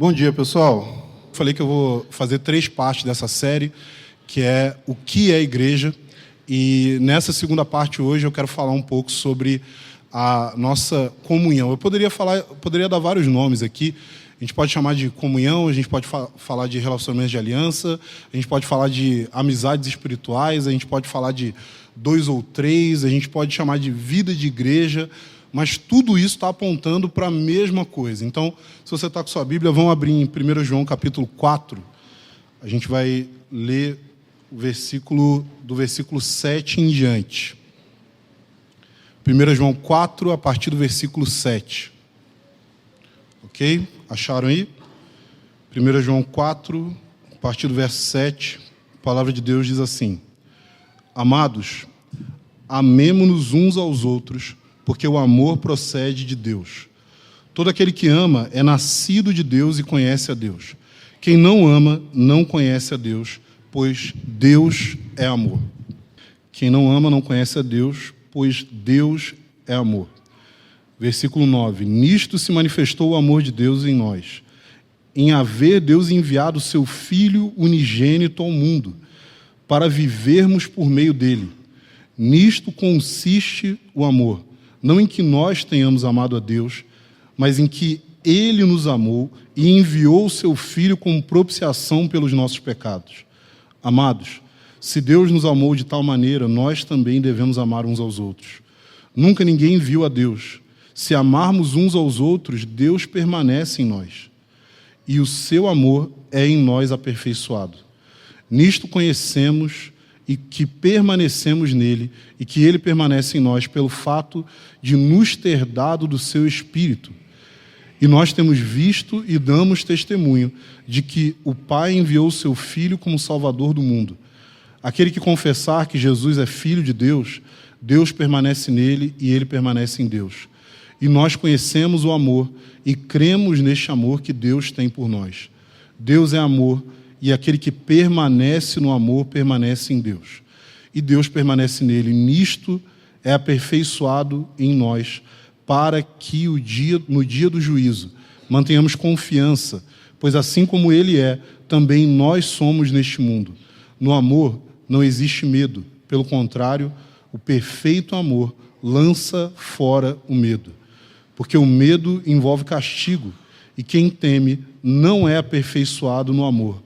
Bom dia, pessoal. Falei que eu vou fazer 3 partes dessa série, que é o que é igreja. E nessa segunda parte hoje eu quero falar um pouco sobre a nossa comunhão. Eu poderia dar vários nomes aqui. A gente pode chamar de comunhão, a gente pode falar de relacionamentos de aliança, a gente pode falar de amizades espirituais, a gente pode falar de 2 ou 3, a gente pode chamar de vida de igreja, mas tudo isso está apontando para a mesma coisa. Então, se você está com sua Bíblia, vamos abrir em 1 João capítulo 4. A gente vai ler do versículo 7 em diante. 1 João 4, a partir do versículo 7. Ok? Acharam aí? 1 João 4, a partir do verso 7, a palavra de Deus diz assim: Amados, amemo-nos uns aos outros, porque o amor procede de Deus. Todo aquele que ama é nascido de Deus e conhece a Deus. Quem não ama não conhece a Deus, pois Deus é amor. Quem não ama não conhece a Deus, pois Deus é amor. Versículo 9. Nisto se manifestou o amor de Deus em nós, em haver Deus enviado o seu Filho unigênito ao mundo, para vivermos por meio dele. Nisto consiste o amor, não em que nós tenhamos amado a Deus, mas em que ele nos amou e enviou o seu Filho como propiciação pelos nossos pecados. Amados, se Deus nos amou de tal maneira, nós também devemos amar uns aos outros. Nunca ninguém viu a Deus. Se amarmos uns aos outros, Deus permanece em nós, e o seu amor é em nós aperfeiçoado. Nisto conhecemos e que permanecemos nele, e que ele permanece em nós pelo fato de nos ter dado do seu Espírito. E nós temos visto e damos testemunho de que o Pai enviou o seu Filho como Salvador do mundo. Aquele que confessar que Jesus é Filho de Deus, Deus permanece nele e ele permanece em Deus. E nós conhecemos o amor e cremos neste amor que Deus tem por nós. Deus é amor, e aquele que permanece no amor permanece em Deus. E Deus permanece nele. Nisto é aperfeiçoado em nós, para que no dia do juízo mantenhamos confiança, pois assim como ele é, também nós somos neste mundo. No amor não existe medo. Pelo contrário, o perfeito amor lança fora o medo. Porque o medo envolve castigo, e quem teme não é aperfeiçoado no amor.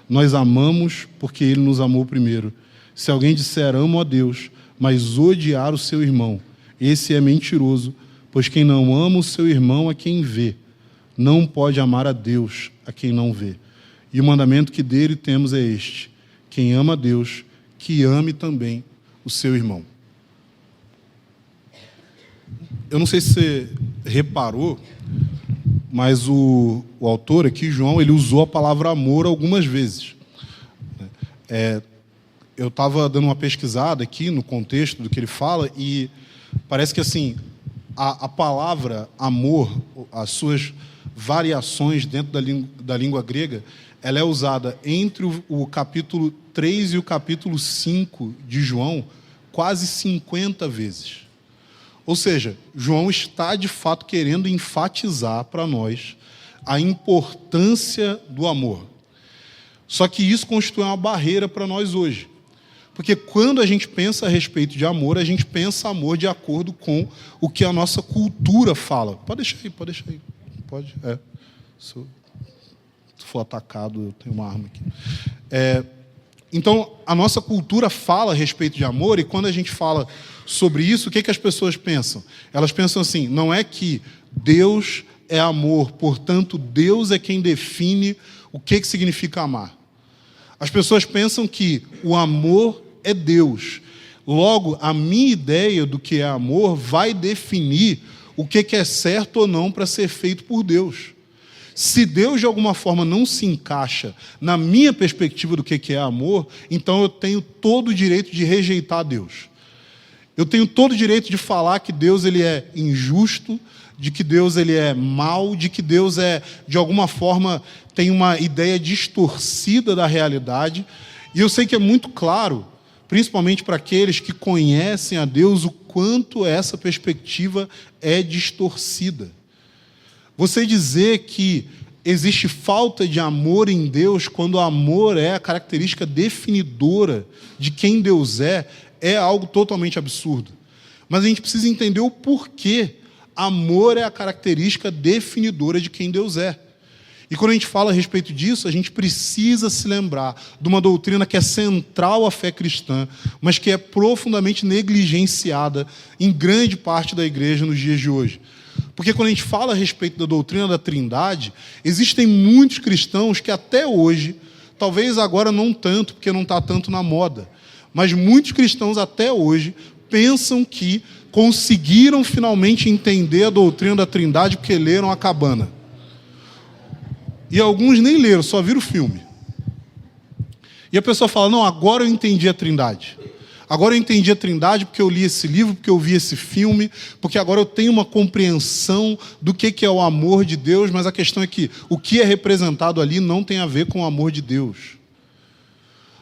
Nós amamos porque ele nos amou primeiro. Se alguém disser amo a Deus, mas odiar o seu irmão, esse é mentiroso, pois quem não ama o seu irmão é quem vê. Não pode amar a Deus a quem não vê. E o mandamento que dele temos é este: quem ama a Deus, que ame também o seu irmão. Eu não sei se você reparou, mas o autor aqui, João, ele usou a palavra amor algumas vezes. Eu estava dando uma pesquisada aqui no contexto do que ele fala, e parece que assim, a palavra amor, as suas variações dentro da língua grega, ela é usada entre o capítulo 3 e o capítulo 5 de João quase 50 vezes. Ou seja, João está, de fato, querendo enfatizar para nós a importância do amor. Só que isso constitui uma barreira para nós hoje. Porque quando a gente pensa a respeito de amor, a gente pensa amor de acordo com o que a nossa cultura fala. Pode deixar aí. Pode, Se eu for atacado, eu tenho uma arma aqui. Então, a nossa cultura fala a respeito de amor, e quando a gente fala sobre isso, o que as pessoas pensam? Elas pensam assim: não é que Deus é amor, portanto, Deus é quem define o que significa amar. As pessoas pensam que o amor é Deus. Logo, a minha ideia do que é amor vai definir o que é certo ou não para ser feito por Deus. Se Deus, de alguma forma, não se encaixa na minha perspectiva do que é amor, então eu tenho todo o direito de rejeitar Deus. Eu tenho todo o direito de falar que Deus ele é injusto, de que Deus ele é mau, de que Deus de alguma forma, tem uma ideia distorcida da realidade. E eu sei que é muito claro, principalmente para aqueles que conhecem a Deus, o quanto essa perspectiva é distorcida. Você dizer que existe falta de amor em Deus quando o amor é a característica definidora de quem Deus é algo totalmente absurdo. Mas a gente precisa entender o porquê amor é a característica definidora de quem Deus é. E quando a gente fala a respeito disso, a gente precisa se lembrar de uma doutrina que é central à fé cristã, mas que é profundamente negligenciada em grande parte da igreja nos dias de hoje. Porque quando a gente fala a respeito da doutrina da Trindade, existem muitos cristãos que até hoje, talvez agora não tanto, porque não está tanto na moda, mas muitos cristãos até hoje pensam que conseguiram finalmente entender a doutrina da Trindade porque leram a Cabana. E alguns nem leram, só viram o filme. E a pessoa fala, não, agora eu entendi a Trindade. Agora eu entendi a Trindade porque eu li esse livro, porque eu vi esse filme, porque agora eu tenho uma compreensão do que é o amor de Deus, mas a questão é que o que é representado ali não tem a ver com o amor de Deus.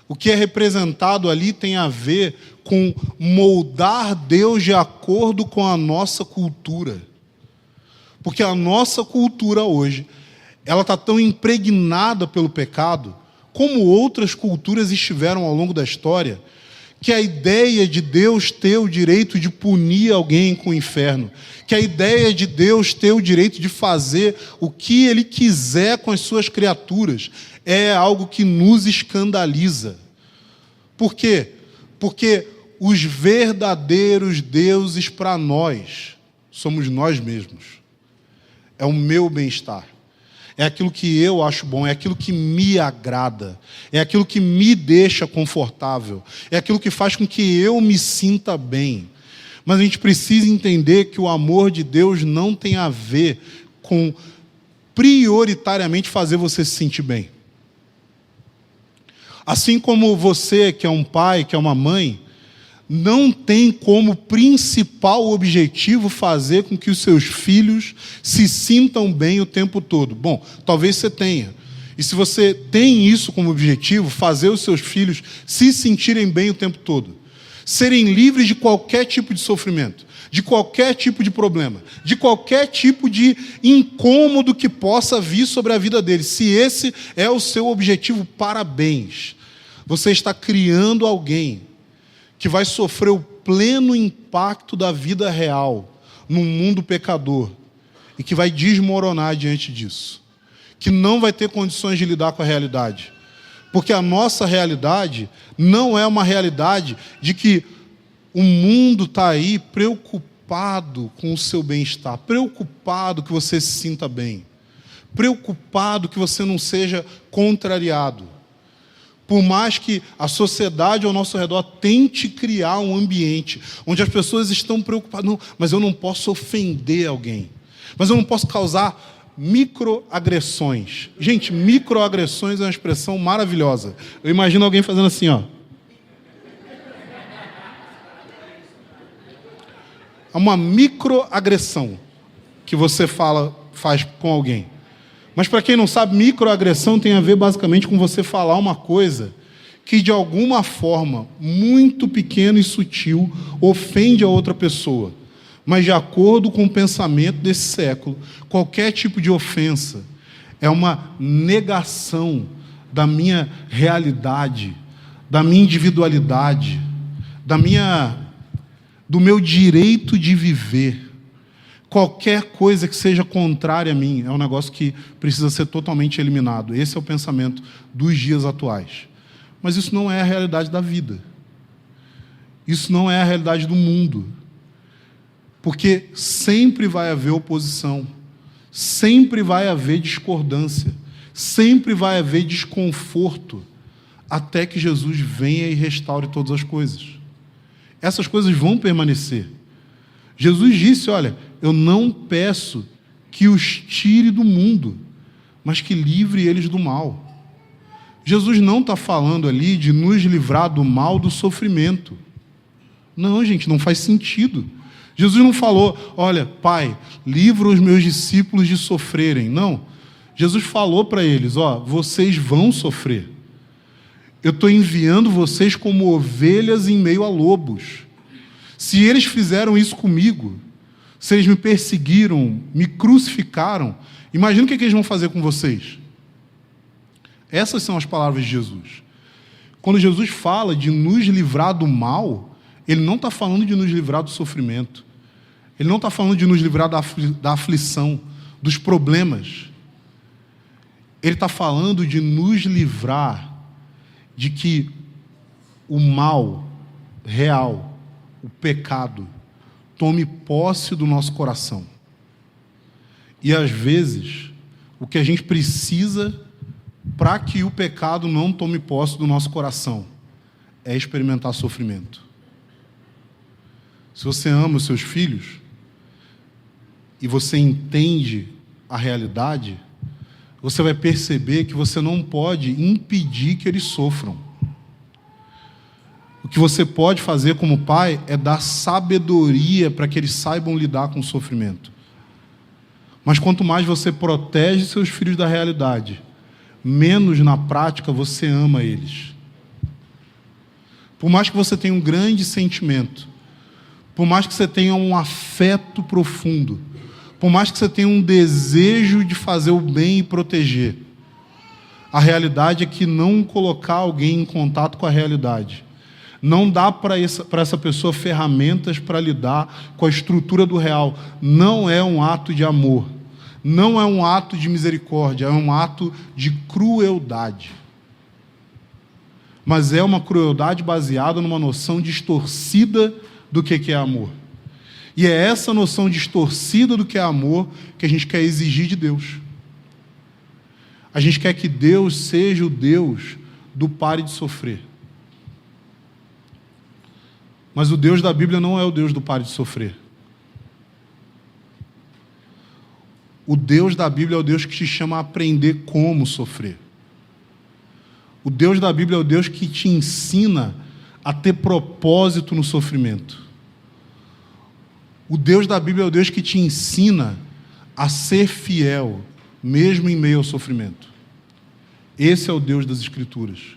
O que é representado ali tem a ver com moldar Deus de acordo com a nossa cultura. Porque a nossa cultura hoje, ela está tão impregnada pelo pecado, como outras culturas estiveram ao longo da história, que a ideia de Deus ter o direito de punir alguém com o inferno, que a ideia de Deus ter o direito de fazer o que Ele quiser com as suas criaturas, é algo que nos escandaliza. Por quê? Porque os verdadeiros deuses para nós somos nós mesmos. É o meu bem-estar. É aquilo que eu acho bom, é aquilo que me agrada, é aquilo que me deixa confortável, é aquilo que faz com que eu me sinta bem. Mas a gente precisa entender que o amor de Deus não tem a ver com prioritariamente fazer você se sentir bem. Assim como você, que é um pai, que é uma mãe, não tem como principal objetivo fazer com que os seus filhos se sintam bem o tempo todo. Bom, talvez você tenha. E se você tem isso como objetivo, fazer os seus filhos se sentirem bem o tempo todo, serem livres de qualquer tipo de sofrimento, de qualquer tipo de problema, de qualquer tipo de incômodo que possa vir sobre a vida deles, se esse é o seu objetivo, parabéns. Você está criando alguém que vai sofrer o pleno impacto da vida real num mundo pecador e que vai desmoronar diante disso, que não vai ter condições de lidar com a realidade, porque a nossa realidade não é uma realidade de que o mundo está aí preocupado com o seu bem-estar, preocupado que você se sinta bem, preocupado que você não seja contrariado. Por mais que a sociedade ao nosso redor tente criar um ambiente onde as pessoas estão preocupadas, não, mas eu não posso ofender alguém, mas eu não posso causar microagressões. Gente, microagressões é uma expressão maravilhosa. Eu imagino alguém fazendo assim, ó. É uma microagressão que você faz com alguém. Mas para quem não sabe, microagressão tem a ver basicamente com você falar uma coisa que de alguma forma, muito pequena e sutil, ofende a outra pessoa. Mas de acordo com o pensamento desse século, qualquer tipo de ofensa é uma negação da minha realidade, da minha individualidade, do meu direito de viver. Qualquer coisa que seja contrária a mim é um negócio que precisa ser totalmente eliminado. Esse é o pensamento dos dias atuais. Mas isso não é a realidade da vida. Isso não é a realidade do mundo. Porque sempre vai haver oposição, sempre vai haver discordância, sempre vai haver desconforto, até que Jesus venha e restaure todas as coisas. Essas coisas vão permanecer. Jesus disse, olha, eu não peço que os tire do mundo, mas que livre eles do mal. Jesus não está falando ali de nos livrar do mal do sofrimento. Não, gente, não faz sentido. Jesus não falou, olha, Pai, livra os meus discípulos de sofrerem. Não. Jesus falou para eles, ó, vocês vão sofrer. Eu estou enviando vocês como ovelhas em meio a lobos. Se eles fizeram isso comigo, se eles me perseguiram, me crucificaram, imagina o que eles vão fazer com vocês. Essas são as palavras de Jesus. Quando Jesus fala de nos livrar do mal, Ele não está falando de nos livrar do sofrimento. Ele não está falando de nos livrar da aflição, dos problemas. Ele está falando de nos livrar de que o mal real, o pecado, tome posse do nosso coração. E às vezes, o que a gente precisa para que o pecado não tome posse do nosso coração é experimentar sofrimento. Se você ama os seus filhos e você entende a realidade, você vai perceber que você não pode impedir que eles sofram. O que você pode fazer como pai é dar sabedoria para que eles saibam lidar com o sofrimento. Mas quanto mais você protege seus filhos da realidade, menos na prática você ama eles. Por mais que você tenha um grande sentimento, por mais que você tenha um afeto profundo, por mais que você tenha um desejo de fazer o bem e proteger, a realidade é que não colocar alguém em contato com a realidade, não dá para essa pessoa ferramentas para lidar com a estrutura do real, não é um ato de amor. Não é um ato de misericórdia, é um ato de crueldade. Mas é uma crueldade baseada numa noção distorcida do que é amor. E é essa noção distorcida do que é amor que a gente quer exigir de Deus. A gente quer que Deus seja o Deus do pare de sofrer. Mas o Deus da Bíblia não é o Deus do pare de sofrer. O Deus da Bíblia é o Deus que te chama a aprender como sofrer. O Deus da Bíblia é o Deus que te ensina a ter propósito no sofrimento. O Deus da Bíblia é o Deus que te ensina a ser fiel, mesmo em meio ao sofrimento. Esse é o Deus das Escrituras.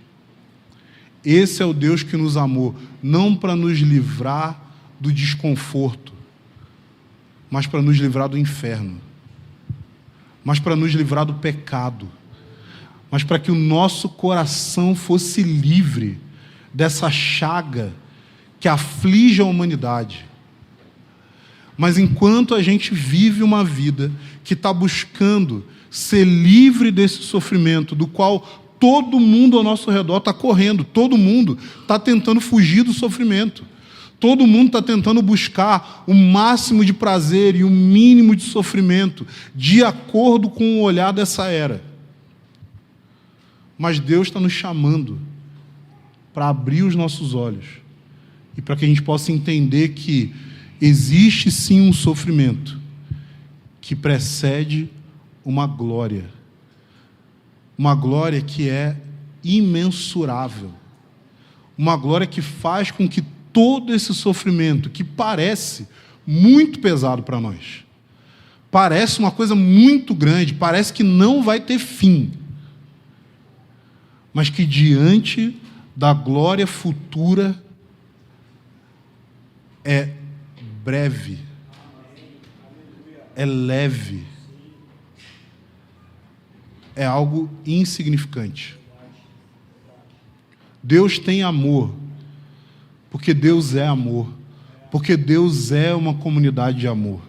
Esse é o Deus que nos amou, não para nos livrar do desconforto, mas para nos livrar do inferno. Mas para nos livrar do pecado, mas para que o nosso coração fosse livre dessa chaga que aflige a humanidade. Mas enquanto a gente vive uma vida que está buscando ser livre desse sofrimento, do qual todo mundo ao nosso redor está correndo, todo mundo está tentando fugir do sofrimento. Todo mundo está tentando buscar o máximo de prazer e o mínimo de sofrimento, de acordo com o olhar dessa era. Mas Deus está nos chamando para abrir os nossos olhos e para que a gente possa entender que existe sim um sofrimento que precede uma glória que é imensurável, uma glória que faz com que todo esse sofrimento, que parece muito pesado para nós, parece uma coisa muito grande, parece que não vai ter fim, mas que diante da glória futura é breve, é leve, é algo insignificante. Deus tem amor, porque Deus é amor, porque Deus é uma comunidade de amor.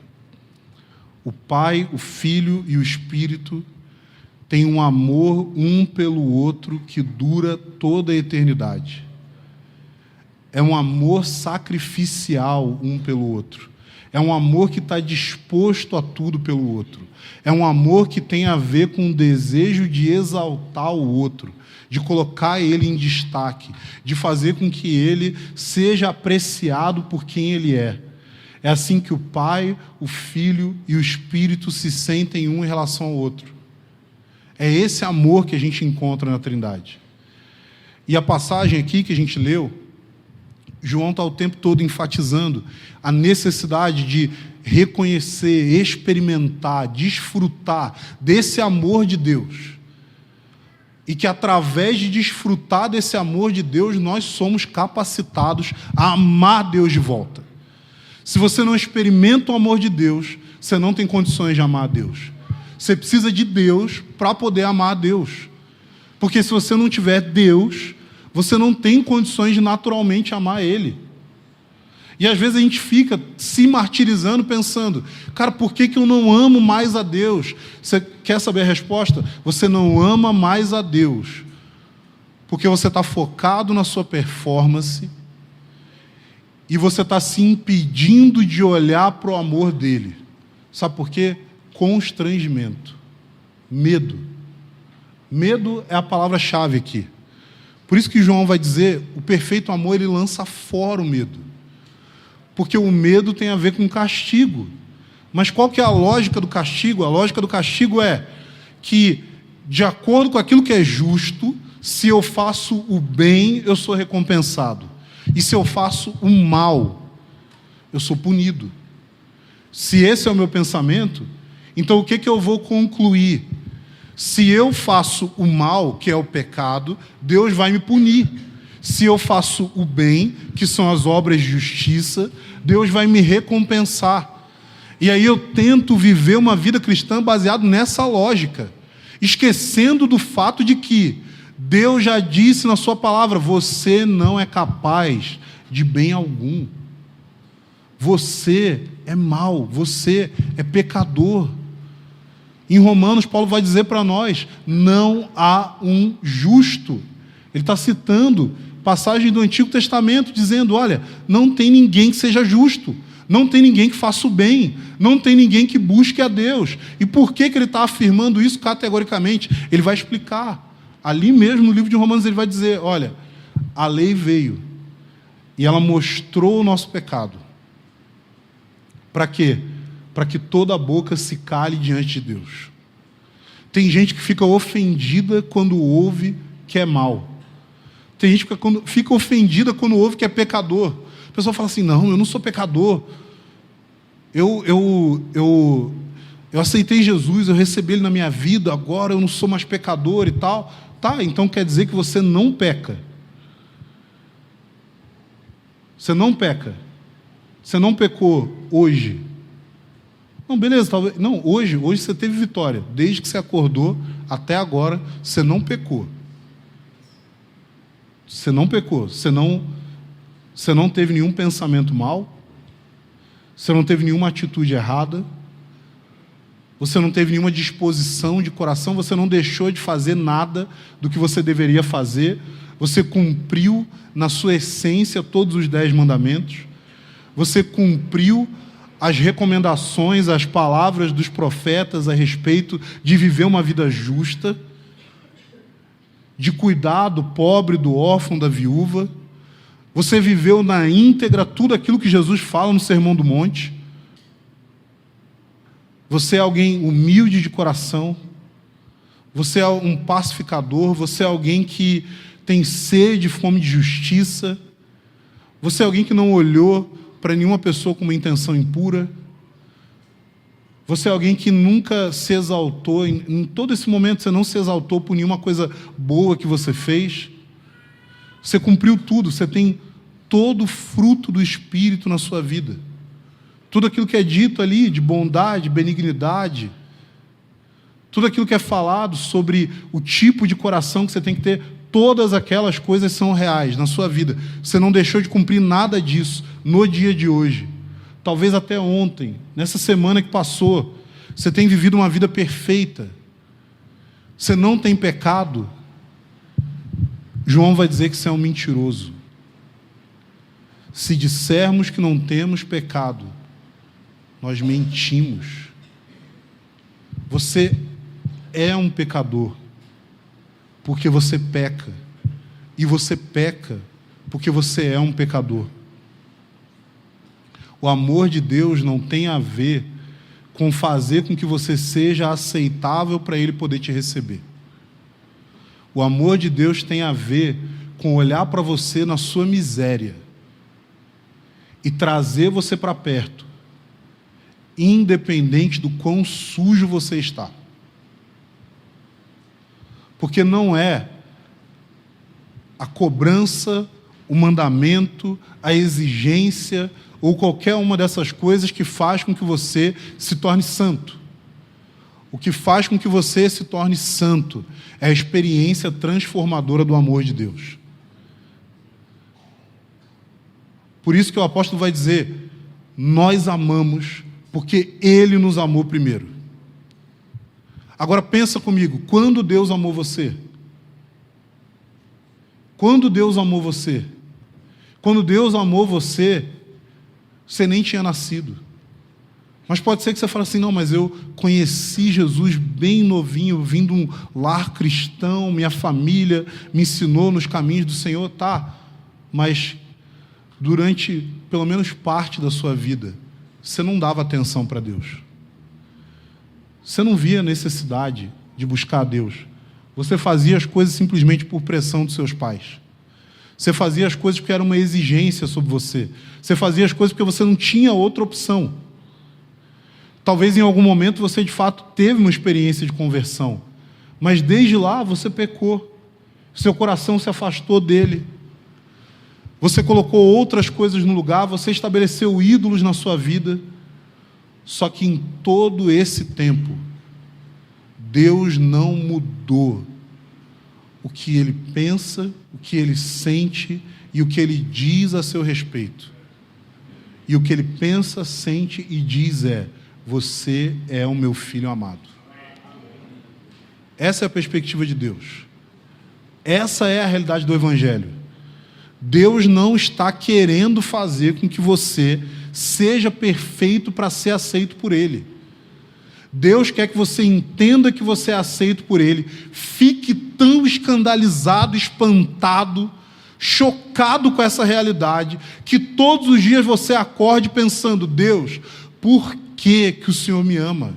O Pai, o Filho e o Espírito têm um amor um pelo outro que dura toda a eternidade. É um amor sacrificial um pelo outro. É um amor que está disposto a tudo pelo outro. É um amor que tem a ver com o desejo de exaltar o outro, de colocar ele em destaque, de fazer com que ele seja apreciado por quem ele é. É assim que o Pai, o Filho e o Espírito se sentem um em relação ao outro. É esse amor que a gente encontra na Trindade. E a passagem aqui que a gente leu, João está o tempo todo enfatizando a necessidade de reconhecer, experimentar, desfrutar desse amor de Deus. E que através de desfrutar desse amor de Deus, nós somos capacitados a amar Deus de volta. Se você não experimenta o amor de Deus, você não tem condições de amar a Deus. Você precisa de Deus para poder amar a Deus. Porque se você não tiver Deus, você não tem condições de naturalmente amar Ele. E às vezes a gente fica se martirizando pensando, cara, por que eu não amo mais a Deus? Você quer saber a resposta? Você não ama mais a Deus porque você está focado na sua performance e você está se impedindo de olhar para o amor dele. Sabe por quê? Constrangimento. Medo. Medo é a palavra-chave aqui. Por isso que João vai dizer, o perfeito amor, ele lança fora o medo. Porque o medo tem a ver com castigo. Mas qual que é a lógica do castigo? A lógica do castigo é que, de acordo com aquilo que é justo, se eu faço o bem, eu sou recompensado. E se eu faço o mal, eu sou punido. Se esse é o meu pensamento, então o que eu vou concluir? Se eu faço o mal, que é o pecado, Deus vai me punir. Se eu faço o bem, que são as obras de justiça, Deus vai me recompensar. E aí eu tento viver uma vida cristã baseada nessa lógica, esquecendo do fato de que Deus já disse na sua palavra, você não é capaz de bem algum. Você é mau, você é pecador. Em Romanos, Paulo vai dizer para nós, não há um justo. Ele está citando passagem do Antigo Testamento, dizendo, olha, não tem ninguém que seja justo, não tem ninguém que faça o bem, não tem ninguém que busque a Deus. E por que ele está afirmando isso categoricamente? Ele vai explicar. Ali mesmo no livro de Romanos ele vai dizer, olha, a lei veio e ela mostrou o nosso pecado. Para quê? Para que toda a boca se cale diante de Deus. Tem gente que fica ofendida quando ouve que é mal. Tem gente que fica ofendida quando ouve que é pecador. A pessoa fala assim, não, eu não sou pecador. Eu aceitei Jesus, eu recebi Ele na minha vida, agora eu não sou mais pecador e tal. Tá, então quer dizer que você não peca. Você não peca. Você não pecou hoje. Não, beleza, talvez. Não, hoje você teve vitória. Desde que você acordou até agora, você não pecou. Você não pecou. Você não teve nenhum pensamento mau. Você não teve nenhuma atitude errada. Você não teve nenhuma disposição de coração. Você não deixou de fazer nada do que você deveria fazer. Você cumpriu na sua essência todos os 10 mandamentos. Você cumpriu as recomendações, as palavras dos profetas a respeito de viver uma vida justa, de cuidar do pobre, do órfão, da viúva. Você viveu na íntegra tudo aquilo que Jesus fala no Sermão do Monte. Você é alguém humilde de coração. Você é um pacificador. Você é alguém que tem sede e fome de justiça. Você é alguém que não olhou para nenhuma pessoa com uma intenção impura. Você é alguém que nunca se exaltou, em todo esse momento você não se exaltou por nenhuma coisa boa que você fez. Você cumpriu tudo, você tem todo o fruto do Espírito na sua vida. Tudo aquilo que é dito ali de bondade, benignidade, tudo aquilo que é falado sobre o tipo de coração que você tem que ter, todas aquelas coisas são reais na sua vida. Você não deixou de cumprir nada disso no dia de hoje. Talvez até ontem, nessa semana que passou, você tem vivido uma vida perfeita. Você não tem pecado. João vai dizer que você é um mentiroso. Se dissermos que não temos pecado, nós mentimos. Você é um pecador, porque você peca. E você peca, porque você é um pecador. O amor de Deus não tem a ver com fazer com que você seja aceitável para Ele poder te receber. O amor de Deus tem a ver com olhar para você na sua miséria e trazer você para perto, independente do quão sujo você está. Porque não é a cobrança, o mandamento, a exigência, ou qualquer uma dessas coisas que faz com que você se torne santo. O que faz com que você se torne santo é a experiência transformadora do amor de Deus. Por isso que o apóstolo vai dizer: nós amamos porque Ele nos amou primeiro. Agora pensa comigo, quando Deus amou você? Quando Deus amou você? Quando Deus amou você, você nem tinha nascido. Mas pode ser que você fale assim: não, mas eu conheci Jesus bem novinho, vim de um lar cristão, minha família me ensinou nos caminhos do Senhor. Tá, mas durante pelo menos parte da sua vida, você não dava atenção para Deus. Você não via necessidade de buscar a Deus. Você fazia as coisas simplesmente por pressão dos seus pais. Você fazia as coisas porque era uma exigência sobre você. Você fazia as coisas porque você não tinha outra opção. Talvez em algum momento você de fato teve uma experiência de conversão, mas desde lá você pecou. Seu coração se afastou dele. Você colocou outras coisas no lugar, você estabeleceu ídolos na sua vida. Só que em todo esse tempo, Deus não mudou o que Ele pensa, o que Ele sente e o que Ele diz a seu respeito. E o que Ele pensa, sente e diz é: você é o meu filho amado. Essa é a perspectiva de Deus. Essa é a realidade do Evangelho. Deus não está querendo fazer com que você seja perfeito para ser aceito por Ele. Deus quer que você entenda que você é aceito por Ele, fique tão escandalizado, espantado, chocado com essa realidade, que todos os dias você acorde pensando: Deus, por que o Senhor me ama?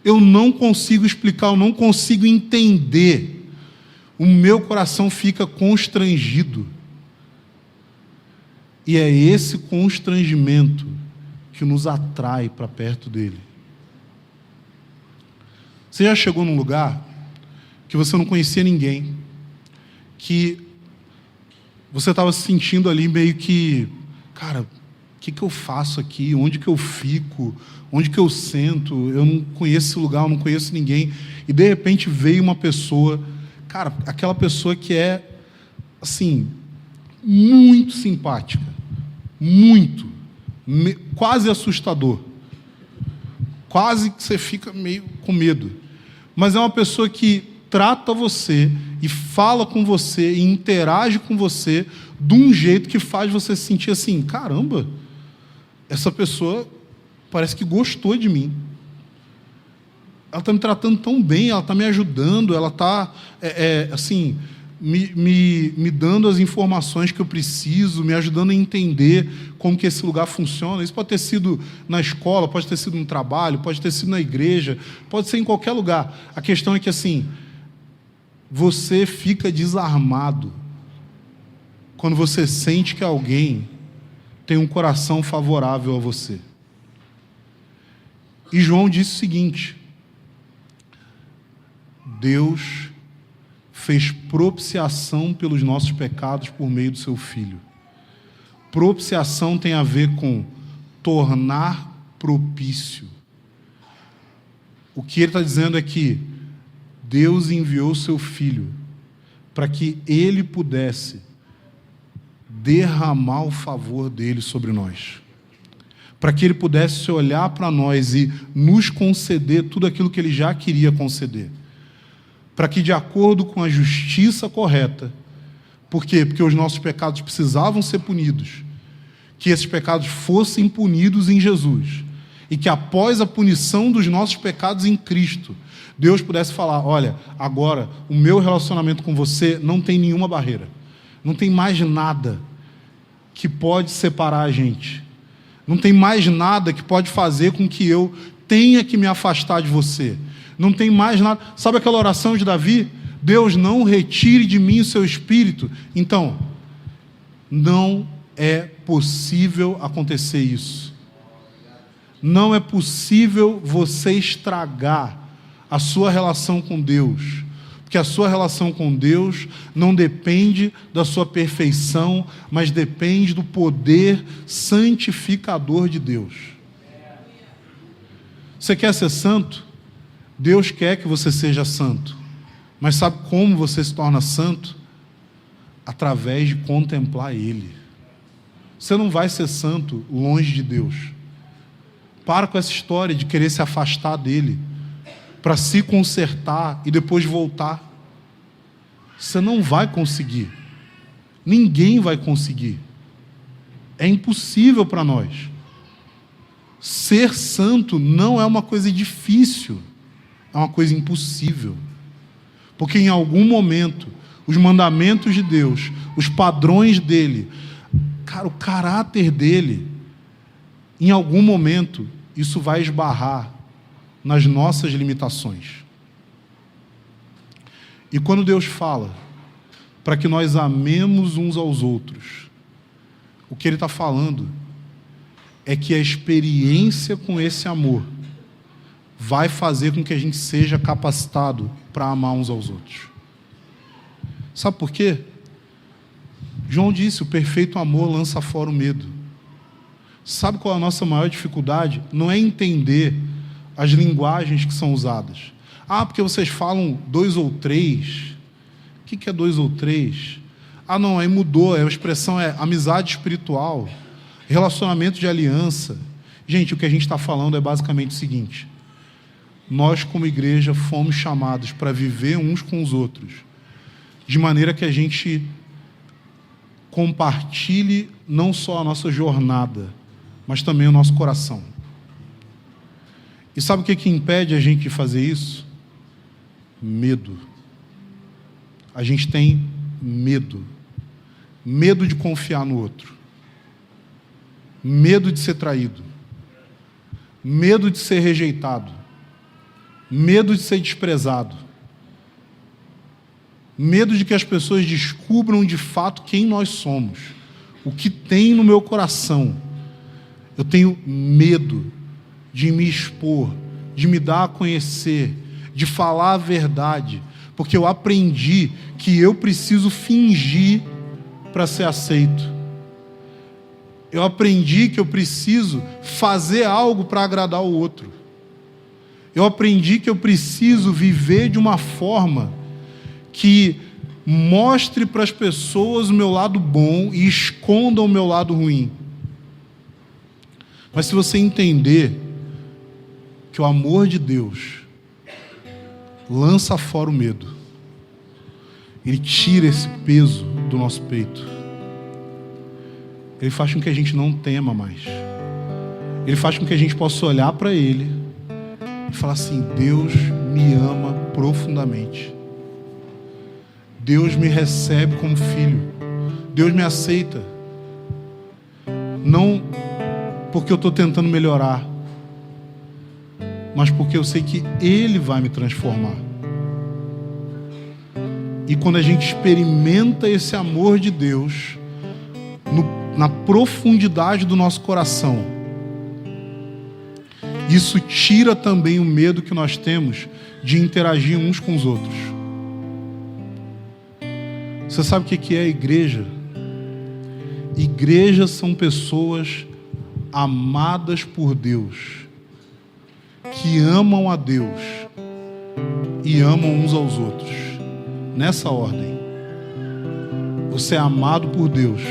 Eu não consigo explicar, eu não consigo entender. O meu coração fica constrangido. E é esse constrangimento que nos atrai para perto dele. Você já chegou num lugar que você não conhecia ninguém, que você estava se sentindo ali meio que: cara, o que eu faço aqui? Onde que eu fico? Onde que eu sento? Eu não conheço esse lugar, eu não conheço ninguém. E de repente veio uma pessoa, cara, aquela pessoa que é, assim, muito simpática, muito, quase assustador, quase que você fica meio com medo, mas é uma pessoa que trata você e fala com você e interage com você de um jeito que faz você se sentir assim: caramba, essa pessoa parece que gostou de mim, ela está me tratando tão bem, ela está me ajudando, ela está assim, me dando as informações que eu preciso, me ajudando a entender como que esse lugar funciona. Isso pode ter sido na escola, pode ter sido no trabalho, pode ter sido na igreja, pode ser em qualquer lugar. A questão é que, assim, você fica desarmado quando você sente que alguém tem um coração favorável a você. E João disse o seguinte: Deus fez propiciação pelos nossos pecados por meio do seu Filho. Propiciação tem a ver com tornar propício. O que ele está dizendo é que Deus enviou o seu Filho para que ele pudesse derramar o favor dele sobre nós, para que ele pudesse olhar para nós e nos conceder tudo aquilo que ele já queria conceder, para que, de acordo com a justiça correta, por quê? Porque os nossos pecados precisavam ser punidos, que esses pecados fossem punidos em Jesus, e que após a punição dos nossos pecados em Cristo, Deus pudesse falar: olha, agora o meu relacionamento com você não tem nenhuma barreira, não tem mais nada que pode separar a gente, não tem mais nada que pode fazer com que eu tenha que me afastar de você, não tem mais nada. Sabe aquela oração de Davi? Deus, não retire de mim o seu espírito. Então, não é possível acontecer isso. Não é possível você estragar a sua relação com Deus Porque a sua relação com Deus não depende da sua perfeição, mas depende do poder santificador de Deus. Você quer ser santo? Deus quer que você seja santo. Mas sabe como você se torna santo? Através de contemplar Ele. Você não vai ser santo longe de Deus. Para com essa história de querer se afastar dEle, para se consertar e depois voltar. Você não vai conseguir. Ninguém vai conseguir. É impossível para nós. Ser santo não é uma coisa difícil, é uma coisa impossível. Porque em algum momento, os mandamentos de Deus, os padrões dele, cara, o caráter dele, em algum momento, isso vai esbarrar nas nossas limitações. E quando Deus fala para que nós amemos uns aos outros, o que Ele está falando é que a experiência com esse amor vai fazer com que a gente seja capacitado para amar uns aos outros. Sabe por quê? João disse, o perfeito amor lança fora o medo. Sabe qual é a nossa maior dificuldade? Não é entender as linguagens que são usadas. Ah, porque vocês falam 2 ou 3. O que é 2 ou 3? Ah, não, aí mudou, a expressão é amizade espiritual, relacionamento de aliança. Gente, o que a gente está falando é basicamente o seguinte: nós, como igreja, fomos chamados para viver uns com os outros, de maneira que a gente compartilhe não só a nossa jornada, mas também o nosso coração. E sabe o que impede a gente de fazer isso? Medo. A gente tem medo. Medo de confiar no outro. Medo de ser traído. Medo de ser rejeitado. Medo de ser desprezado. Medo de que as pessoas descubram de fato quem nós somos. O que tem no meu coração. Eu tenho medo de me expor, de me dar a conhecer, de falar a verdade, porque eu aprendi que eu preciso fingir para ser aceito. Eu aprendi que eu preciso fazer algo para agradar o outro. Eu aprendi que eu preciso viver de uma forma que mostre para as pessoas o meu lado bom e esconda o meu lado ruim. Mas se você entender que o amor de Deus lança fora o medo, Ele tira esse peso do nosso peito, Ele faz com que a gente não tema mais, Ele faz com que a gente possa olhar para Ele e falar assim: Deus me ama profundamente, Deus me recebe como filho, Deus me aceita, não porque eu estou tentando melhorar, mas porque eu sei que Ele vai me transformar. E quando a gente experimenta esse amor de Deus na profundidade do nosso coração, isso tira também o medo que nós temos de interagir uns com os outros. Você sabe o que é a igreja? Igrejas são pessoas amadas por Deus, que amam a Deus e amam uns aos outros. Nessa ordem. Você é amado por Deus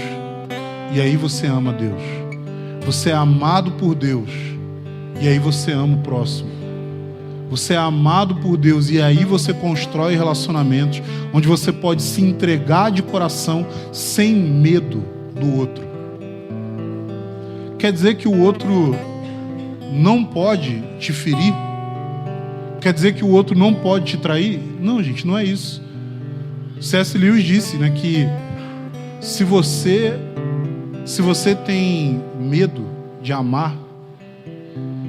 e aí você ama Deus. Você é amado por Deus e aí você ama o próximo. Você é amado por Deus e aí você constrói relacionamentos onde você pode se entregar de coração sem medo do outro. Quer dizer que o outro não pode te ferir? Quer dizer que o outro não pode te trair? Não, gente, não é isso. C.S. Lewis disse, né, que se você tem medo de amar,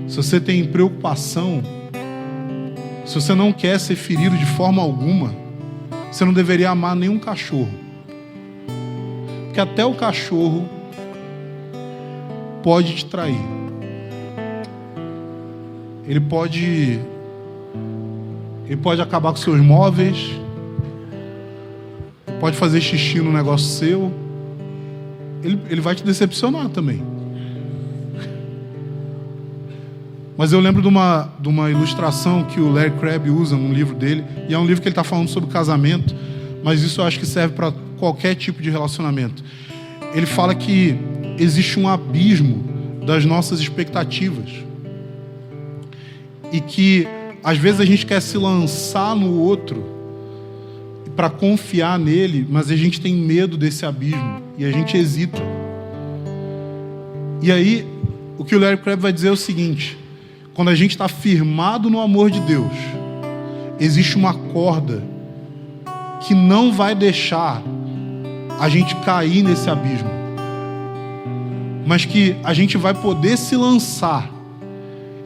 se você tem preocupação, se você não quer ser ferido de forma alguma, você não deveria amar nenhum cachorro. Porque até o cachorro pode te trair. Ele pode acabar com seus móveis, pode fazer xixi no negócio seu, ele vai te decepcionar também. Mas eu lembro de uma ilustração que o Larry Crabb usa num livro dele, e é um livro que ele está falando sobre casamento, mas isso eu acho que serve para qualquer tipo de relacionamento. Ele fala que existe um abismo das nossas expectativas, e que às vezes a gente quer se lançar no outro para confiar nele, mas a gente tem medo desse abismo e a gente hesita. E aí, o que o Larry Crabb vai dizer é o seguinte: quando a gente está firmado no amor de Deus, existe uma corda que não vai deixar a gente cair nesse abismo, mas que a gente vai poder se lançar,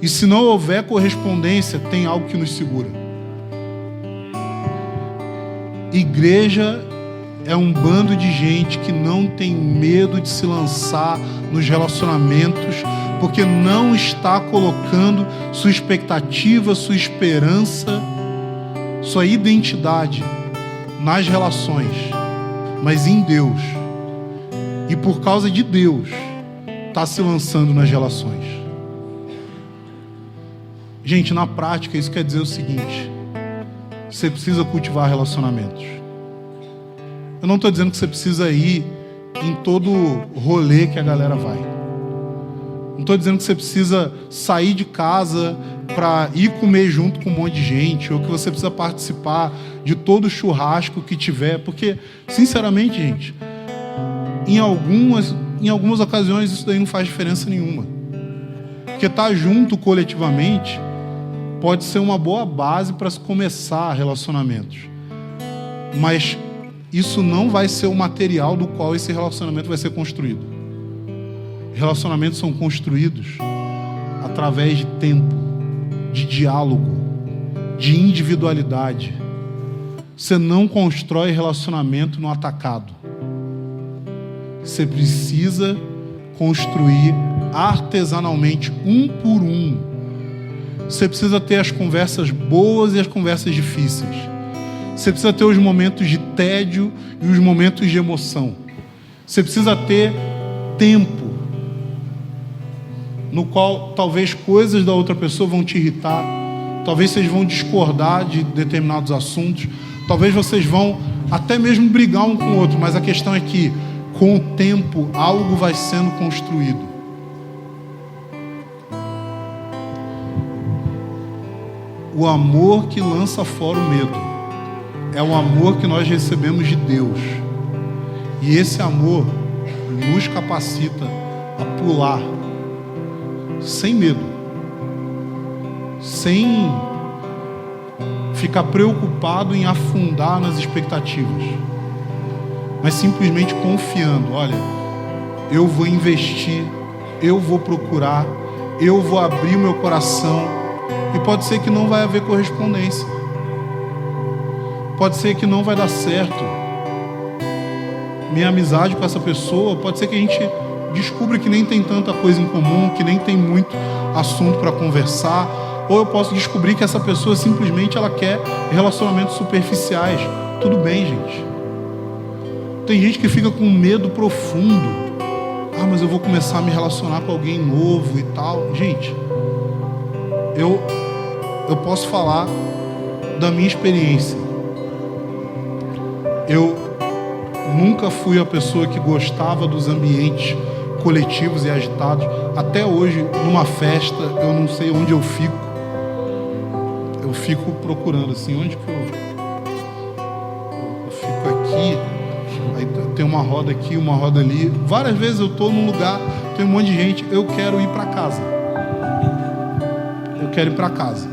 e se não houver correspondência, tem algo que nos segura. Igreja é um bando de gente que não tem medo de se lançar nos relacionamentos, porque não está colocando sua expectativa, sua esperança, sua identidade nas relações, mas em Deus. E por causa de Deus, está se lançando nas relações. Gente, na prática, isso quer dizer o seguinte: você precisa cultivar relacionamentos. Eu não estou dizendo que você precisa ir em todo rolê que a galera vai. Não estou dizendo que você precisa sair de casa para ir comer junto com um monte de gente, ou que você precisa participar de todo churrasco que tiver, porque, sinceramente, gente, em algumas ocasiões isso daí não faz diferença nenhuma. Porque estar junto coletivamente pode ser uma boa base para se começar relacionamentos, mas isso não vai ser o material do qual esse relacionamento vai ser construído. Relacionamentos são construídos através de tempo, de diálogo, de individualidade. Você não constrói relacionamento no atacado. Você precisa construir artesanalmente, um por um. Você precisa ter as conversas boas e as conversas difíceis. Você precisa ter os momentos de tédio e os momentos de emoção. Você precisa ter tempo no qual talvez coisas da outra pessoa vão te irritar, talvez vocês vão discordar de determinados assuntos, talvez vocês vão até mesmo brigar um com o outro, mas a questão é que, com o tempo, algo vai sendo construído. O amor que lança fora o medo é o amor que nós recebemos de Deus. E esse amor nos capacita a pular sem medo, sem ficar preocupado em afundar nas expectativas, mas simplesmente confiando: olha, eu vou investir, eu vou procurar, eu vou abrir o meu coração, e pode ser que não vai haver correspondência, pode ser que não vai dar certo minha amizade com essa pessoa, pode ser que a gente descubra que nem tem tanta coisa em comum, que nem tem muito assunto para conversar, ou eu posso descobrir que essa pessoa simplesmente ela quer relacionamentos superficiais. Tudo bem, gente. Tem gente que fica com medo profundo: ah, mas eu vou começar a me relacionar com alguém novo e tal. Gente, eu posso falar da minha experiência. Eu nunca fui a pessoa que gostava dos ambientes coletivos e agitados. Até hoje, numa festa, eu não sei onde eu fico. Eu fico procurando assim, onde que eu fico aqui, aí tem uma roda aqui, uma roda ali. Várias vezes eu estou num lugar, tem um monte de gente, eu quero ir para casa. Eu quero ir para casa.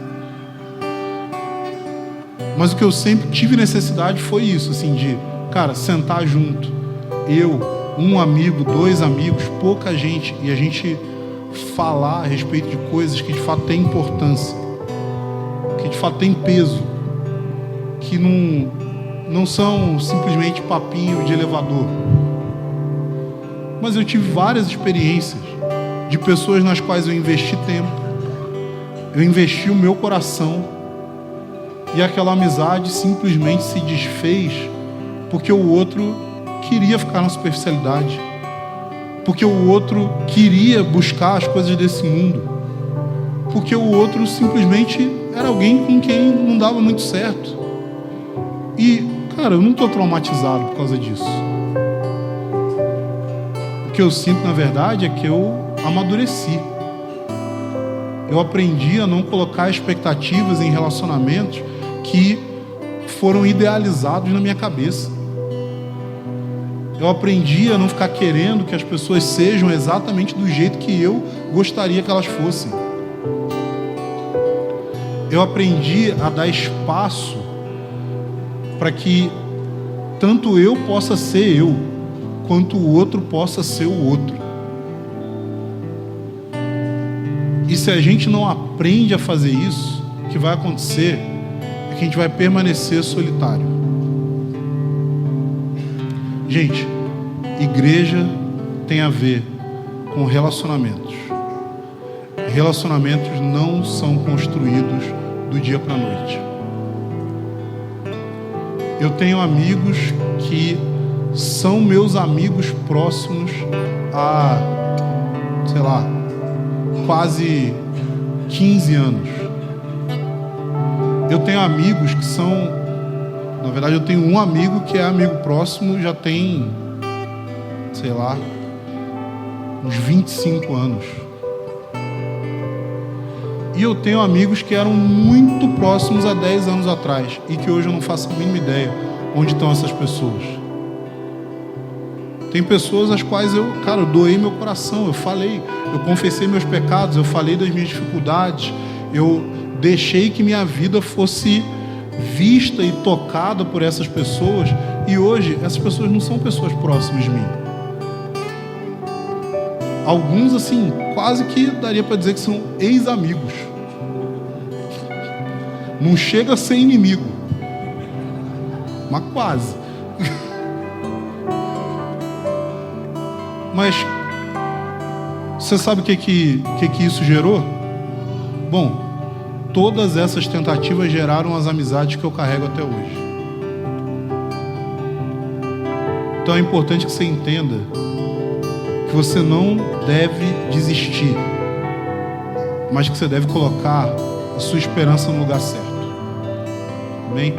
Mas o que eu sempre tive necessidade foi isso, assim, de, cara, sentar junto. Eu, um amigo, dois amigos, pouca gente, e a gente falar a respeito de coisas que de fato têm importância, que de fato têm peso, que não são simplesmente papinho de elevador. Mas eu tive várias experiências de pessoas nas quais eu investi tempo, eu investi o meu coração, e aquela amizade simplesmente se desfez porque o outro queria ficar na superficialidade, porque o outro queria buscar as coisas desse mundo, porque o outro simplesmente era alguém com quem não dava muito certo. E, cara, eu não estou traumatizado por causa disso. O que eu sinto, na verdade, é que eu amadureci. Eu aprendi a não colocar expectativas em relacionamentos que foram idealizados na minha cabeça. Eu aprendi a não ficar querendo que as pessoas sejam exatamente do jeito que eu gostaria que elas fossem. Eu aprendi a dar espaço para que tanto eu possa ser eu, quanto o outro possa ser o outro. E se a gente não aprende a fazer isso, o que vai acontecer é que a gente vai permanecer solitário. Gente, igreja tem a ver com relacionamentos. Relacionamentos não são construídos do dia para a noite. Eu tenho amigos que são meus amigos próximos há, sei lá, quase 15 anos. Eu tenho amigos que são... Na verdade, eu tenho um amigo que é amigo próximo, já tem, sei lá, uns 25 anos. E eu tenho amigos que eram muito próximos há 10 anos atrás e que hoje eu não faço a mínima ideia onde estão essas pessoas. Tem pessoas às quais eu doei meu coração, eu falei, eu confessei meus pecados, eu falei das minhas dificuldades, eu deixei que minha vida fosse vista e tocada por essas pessoas, e hoje essas pessoas não são pessoas próximas de mim. Alguns, assim, quase que daria para dizer que são ex-amigos. Não chega a ser inimigo, mas quase. Mas você sabe o que isso gerou? Bom, todas essas tentativas geraram as amizades que eu carrego até hoje. Então é importante que você entenda que você não deve desistir, mas que você deve colocar a sua esperança no lugar certo. Amém?